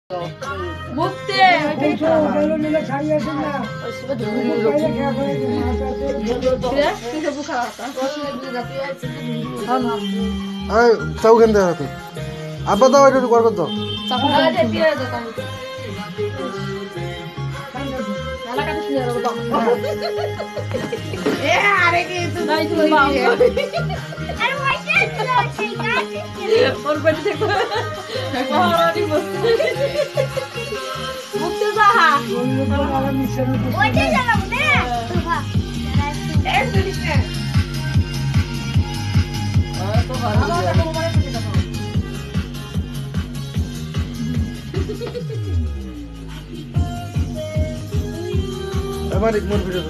মুক্তি চাউ কেন দেওয়া তো আব্বা দাও এটা কর দাও আমার এক মন ভিডিও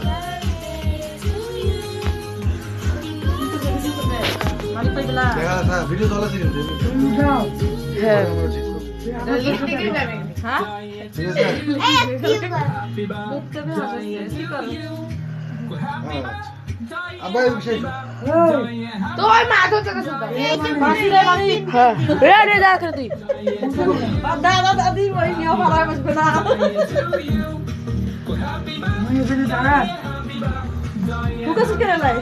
দেখা না ভিডিও চলা ছিল হ্যাঁ হ্যাঁ আব্বা এই বিষয় তো ওই মা তো বাসিরে বাড়ি হ্যাঁ রে যা করে তুই দাদা দাদি ওই নিয়ে ভাড়া বসবে না বুকে শিখে লাই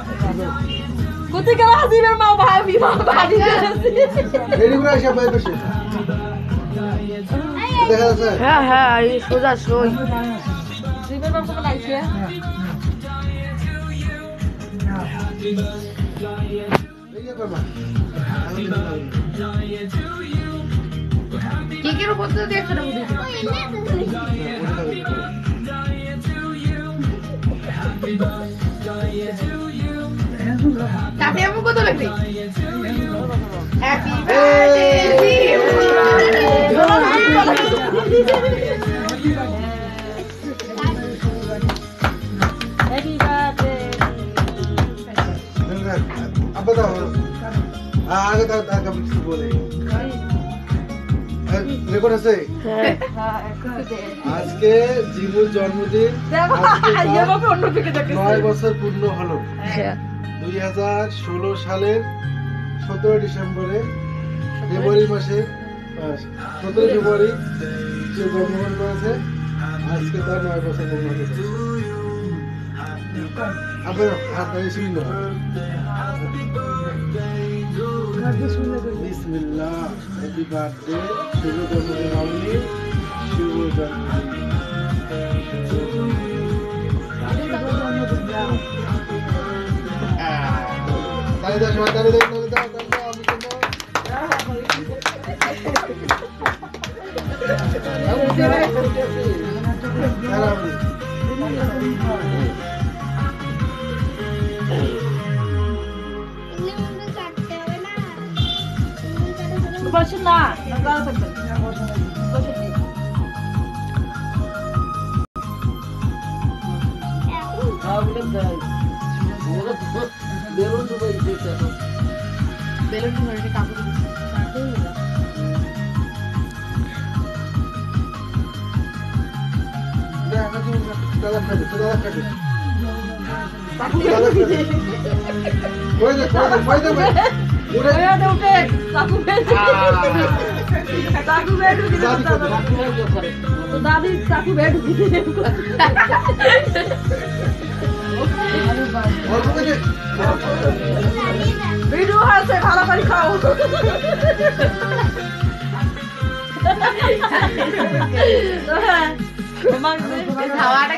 কোথায় গেল হাজিবের মা ভাবি মা বাড়ি রেডি করে আসা ভাই বসে দেখা যাচ্ছে হ্যাঁ হ্যাঁ এই সোজা সই হাজিবের মা কোথায় লাইছে কেকের উপর তো দেখছো না বুঝিস তাতে আমি কত লাগবে হ্যাপি বার্থডে হ্যাপি বার্থডে আব্বা দাও আগে দাও আগে কিছু বলে রেকর্ড আছে আজকে জিমুর জন্মদিন 9 বছর পূর্ণ হলো 2016 সালের 17 ডিসেম্বরে ফেব্রুয়ারি মাসে 17 ফেব্রুয়ারি সে জন্মগ্রহণ করেছে আজকে তার 9 বছর পূর্ণ হয়েছে আপনার হাত ধরে শুনল বিসমিল্লাহ হ্যাপি বার্থডে শুভ জন্মদিন মামনি শুভ জন্মদিন তাহলে দাও সবাই তাহলে দাও বসুন না দাঁড়া থাকবেন বেলুন কাপড় দাদি চাকু বেড ভিডিও আছে ভালো করে খাও খাওয়াটা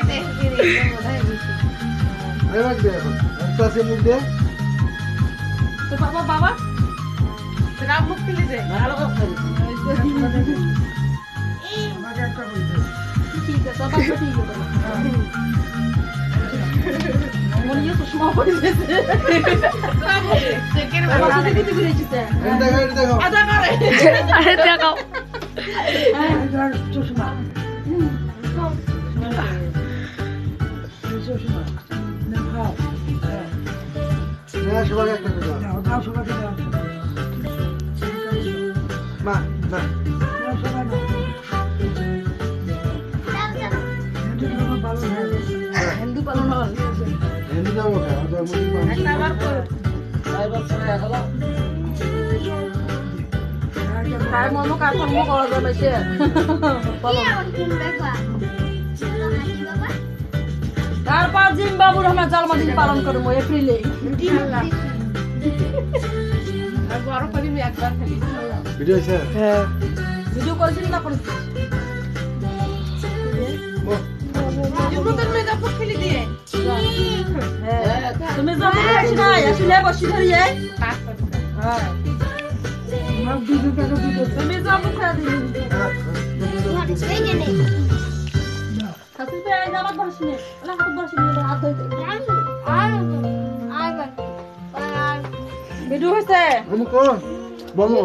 তো বাবা বাবা রাম মুখ তুলে দে ভালো কথা ঠিক আছে বাবা ঠিক আছে মনে হয় তো সময় পড়ে গেছে সেকেন্ড বাবা দিতে দিয়েছে দেখো আদা করে আরে দেখো চশমা চশমা না খাও না সবাই একটা করে দাও সবাই দাও মা না সবাই না হিন্দু পালন হল হিন্দু দাও খাও একটা বার কর আইবার সময় হলো খায় মনো কাজ করা যাবে সে বাবুর আমরা জন্মদিন পালন করবো এপ্রিলে। ভিডিও হয়েছে? হ্যাঁ ভিডিও করেছিস না করেছিস? তুমি যাবো না আসলে বসি ধরি হ্যাঁ তুমি যাবো খেয়ে দিবি আমার বসি হাত বসি হাত ভিডিও হয়েছে বলো